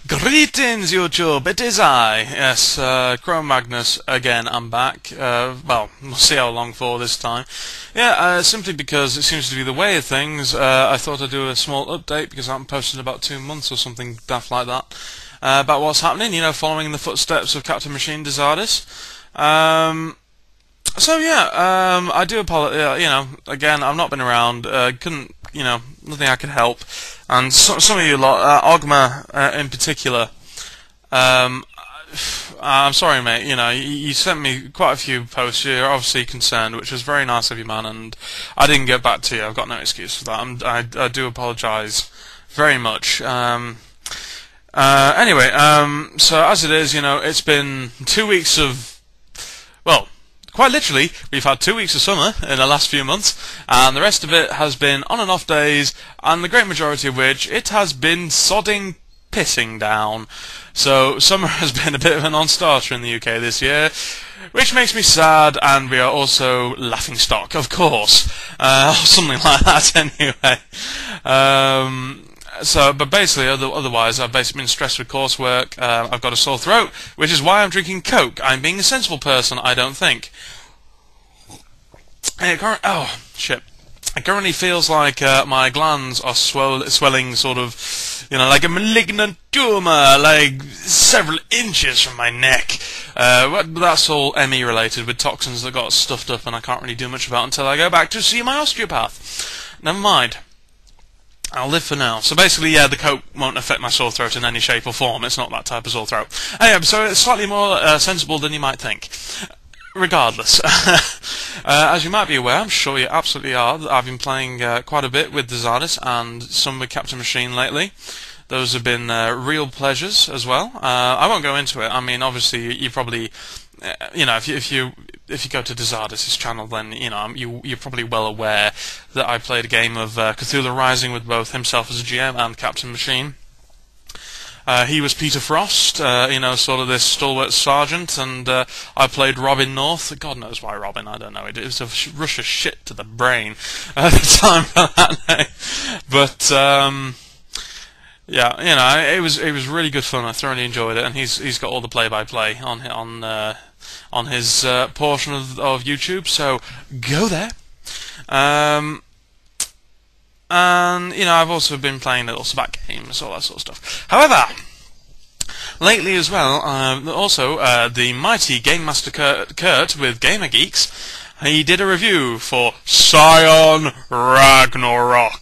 Greetings, YouTube. It is I. Yes, Chrome Magnus again. I'm back. Well, we'll see how long for this time. Yeah, simply because it seems to be the way of things. I thought I'd do a small update because I haven't posted in about 2 months or something daft like that about what's happening. You know, following in the footsteps of Captain Machine Desardis. So yeah, I do apologize. You know, again, I've not been around. Couldn't. You know, nothing I could help. And some of you lot, Ogma in particular, I'm sorry, mate. You know, you sent me quite a few posts. You're obviously concerned, which was very nice of you, man. And I didn't get back to you. I've got no excuse for that. I do apologise very much. Anyway, so as it is, you know, it's been 2 weeks of, well, quite literally, we've had 2 weeks of summer in the last few months, and the rest of it has been on and off days, and the great majority of which it has been sodding pissing down. So summer has been a bit of a non-starter in the UK this year, which makes me sad, and we are also laughing stock, of course, or something like that anyway. But basically, otherwise, I've basically been stressed with coursework. I've got a sore throat, which is why I'm drinking Coke. I'm being a sensible person, I don't think. Oh, shit. It currently feels like my glands are swelling sort of, you know, like a malignant tumour, like several inches from my neck. But that's all ME related, with toxins that got stuffed up, and I can't really do much about until I go back to see my osteopath. Never mind. I'll live for now. So basically, yeah, the Coke won't affect my sore throat in any shape or form. It's not that type of sore throat. Anyway, so it's slightly more sensible than you might think. Regardless, as you might be aware, I'm sure you absolutely are, I've been playing quite a bit with Desardis and some with Captain Machine lately. Those have been real pleasures as well. I won't go into it. I mean, obviously, you probably, you know, if you go to Desardis' channel, then you know you're probably well aware that I played a game of Cthulhu Rising with both himself as a GM and Captain Machine. He was Peter Frost, you know, sort of this stalwart sergeant, and I played Robin North. God knows why Robin, I don't know. It was a rush of shit to the brain at the time for that name. But yeah, you know, it was really good fun. I thoroughly enjoyed it, and he's got all the play-by-play on his portion of YouTube. So go there. And, you know, I've also been playing little SPAC games, all that sort of stuff. However, lately as well, also, the mighty Game Master Kurt with Gamer Geeks, he did a review for Scion Ragnarok.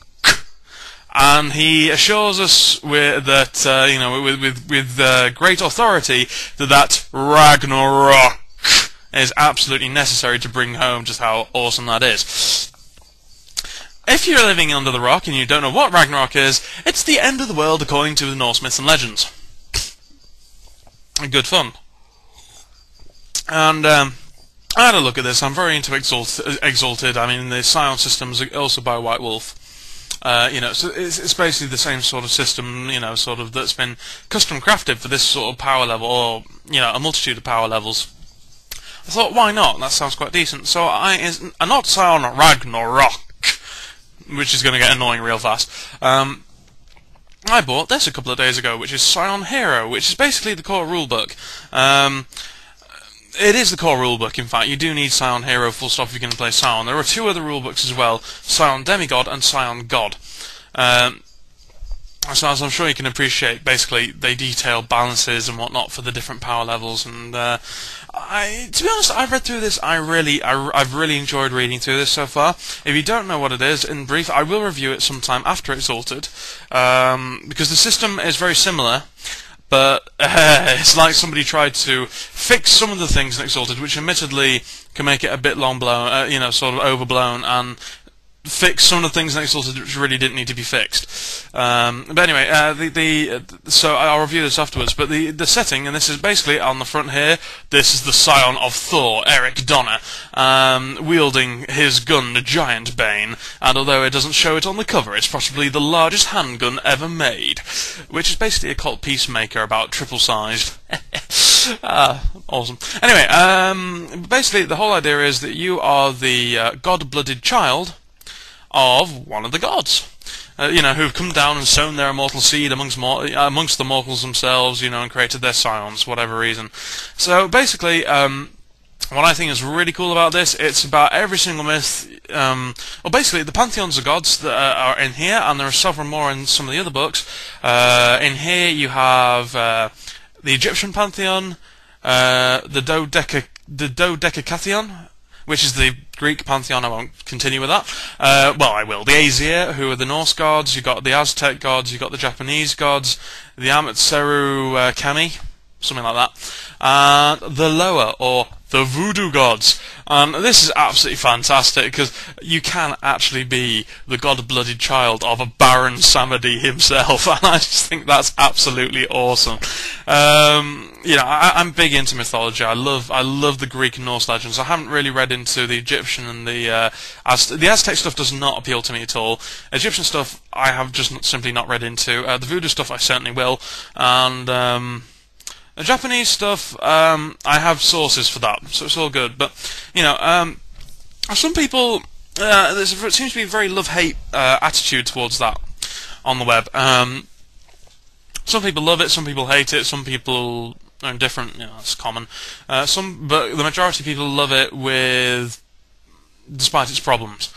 And he assures us that, you know, with great authority, that Ragnarok is absolutely necessary to bring home just how awesome that is. If you're living under the rock and you don't know what Ragnarok is, it's the end of the world according to the Norse myths and legends. Good fun. And I had a look at this. I'm very into Exalted. I mean, the Scion systems are also by White Wolf. You know, so it's basically the same sort of system, you know, sort of that's been custom crafted for this sort of power level, or you know, a multitude of power levels. I thought, why not? That sounds quite decent. So not Scion Ragnarok, which is going to get annoying real fast. I bought this a couple of days ago, which is Scion Hero, which is basically the core rulebook. It is the core rulebook, in fact. You do need Scion Hero full stop if you're going to play Scion. There are 2 other rulebooks as well, Scion Demigod and Scion God. So as I'm sure you can appreciate, basically they detail balances and whatnot for the different power levels, and to be honest, I've read through this. I've really enjoyed reading through this so far. If you don't know what it is, in brief, I will review it sometime after Exalted, because the system is very similar, but it's like somebody tried to fix some of the things in Exalted, which admittedly can make it a bit long blown, you know, sort of overblown, and fix some of the things in Exalted which really didn't need to be fixed. But anyway, so I'll review this afterwards. But the setting, and this is basically on the front here. This is the Scion of Thor, Eric Donner, wielding his gun, the Giant Bane. And although it doesn't show it on the cover, it's possibly the largest handgun ever made, which is basically a cult peacemaker about triple-sized. Awesome. Anyway, basically the whole idea is that you are the god-blooded child of one of the gods. who've come down and sown their immortal seed amongst the mortals themselves, and created their scions for whatever reason. So basically, what I think is really cool about this, it's about every single myth. Basically, the pantheons of gods that are in here, and there are several more in some of the other books. In here, you have the Egyptian pantheon, the Dodecatheon, which is the Greek pantheon. I won't continue with that. I will. The Aesir, who are the Norse gods. You've got the Aztec gods. You've got the Japanese gods. The Amatseru Kami, something like that. And the lower, or the voodoo gods. This is absolutely fantastic, because you can actually be the god-blooded child of a Baron Samedi himself, and I just think that's absolutely awesome. I'm big into mythology. I love the Greek and Norse legends. I haven't really read into the Egyptian and the Aztec stuff. Does not appeal to me at all. Egyptian stuff I have just simply not read into. The voodoo stuff I certainly will, and the Japanese stuff, I have sources for that, so it's all good. But, some people, there seems to be a very love-hate attitude towards that on the web. Some people love it, some people hate it, some people are indifferent, that's common. But the majority of people love it despite its problems.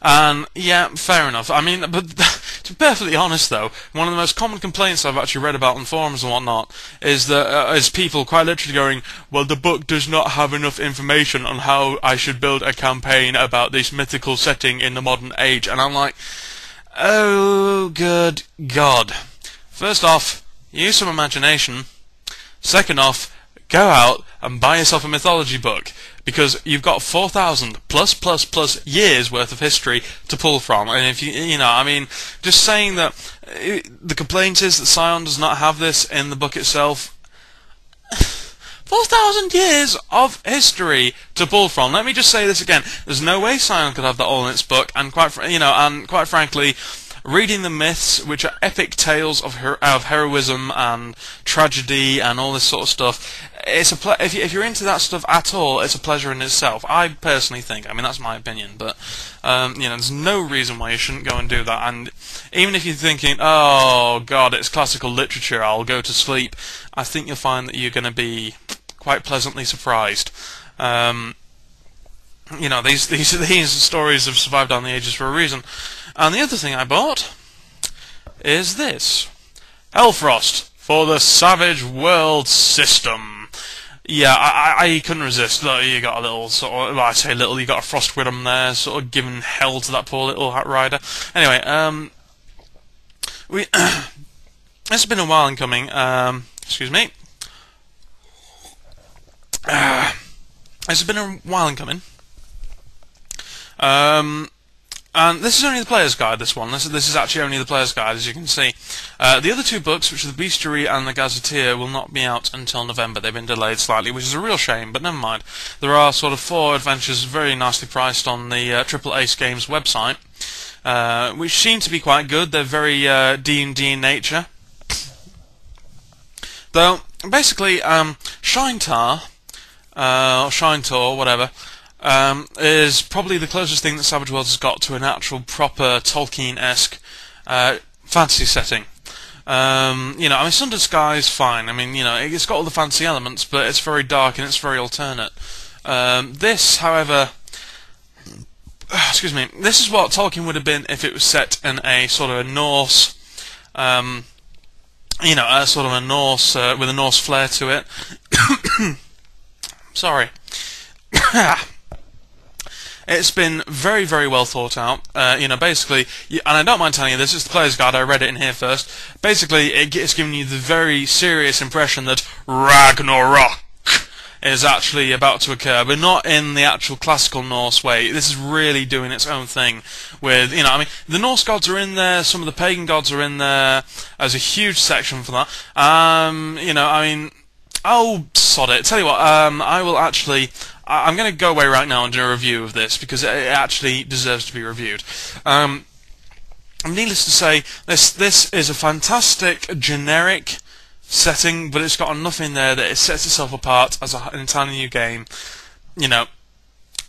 And yeah, fair enough. I mean, but to be perfectly honest, though, one of the most common complaints I've actually read about on forums and whatnot is that is people quite literally going, "Well, the book does not have enough information on how I should build a campaign about this mythical setting in the modern age." And I'm like, oh, good God! First off, use some imagination. Second off, go out and buy yourself a mythology book, because you've got 4,000 plus years worth of history to pull from. And if just saying that the complaint is that Scion does not have this in the book itself. 4,000 years of history to pull from. Let me just say this again: there's no way Scion could have that all in its book. And quite frankly, reading the myths, which are epic tales of heroism and tragedy and all this sort of stuff, if you're into that stuff at all, it's a pleasure in itself. I personally think. I mean, that's my opinion, but there's no reason why you shouldn't go and do that. And even if you're thinking, "Oh God, it's classical literature, I'll go to sleep," I think you'll find that you're going to be quite pleasantly surprised. These stories have survived down the ages for a reason. And the other thing I bought is this: Hellfrost for the Savage World System. Yeah, I couldn't resist. Look, you got a little sort of, well, I say little, you got a frost widom there, sort of giving hell to that poor little hat rider. Anyway, it's been a while in coming. Excuse me. It's been a while in coming. And this is only the player's guide, this one. This is actually only the player's guide, as you can see. The other two books, which are the Bestiary and the Gazetteer, will not be out until November. They've been delayed slightly, which is a real shame, but never mind. There are sort of 4 adventures very nicely priced on the Triple Ace Games website, which seem to be quite good. They're very D&D in nature. Though, basically, Shintar, or Shintor, whatever, is probably the closest thing that Savage Worlds has got to an actual proper Tolkien-esque fantasy setting. Sundered Sky is fine. I mean, it's got all the fancy elements, but it's very dark and it's very alternate. This, however, excuse me, this is what Tolkien would have been if it was set in a sort of a Norse, sort of a Norse, with a Norse flair to it. Sorry. It's been very, very well thought out. Basically, and I don't mind telling you this, it's the player's guide, I read it in here first. Basically, it's giving you the very serious impression that Ragnarok is actually about to occur, but not in the actual classical Norse way. This is really doing its own thing with, the Norse gods are in there, some of the pagan gods are in there. There's a huge section for that. Oh, sod it. Tell you what, I'm going to go away right now and do a review of this, because it actually deserves to be reviewed. Needless to say, this is a fantastic, generic setting, but it's got enough in there that it sets itself apart as an entirely new game,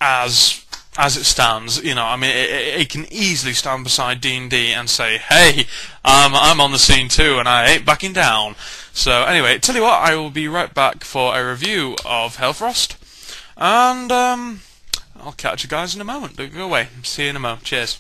as as it stands, I mean, it can easily stand beside D&D and say, "Hey, I'm on the scene too, and I ain't backing down." So anyway, tell you what, I will be right back for a review of Hellfrost, and I'll catch you guys in a moment. Don't go away. See you in a moment. Cheers.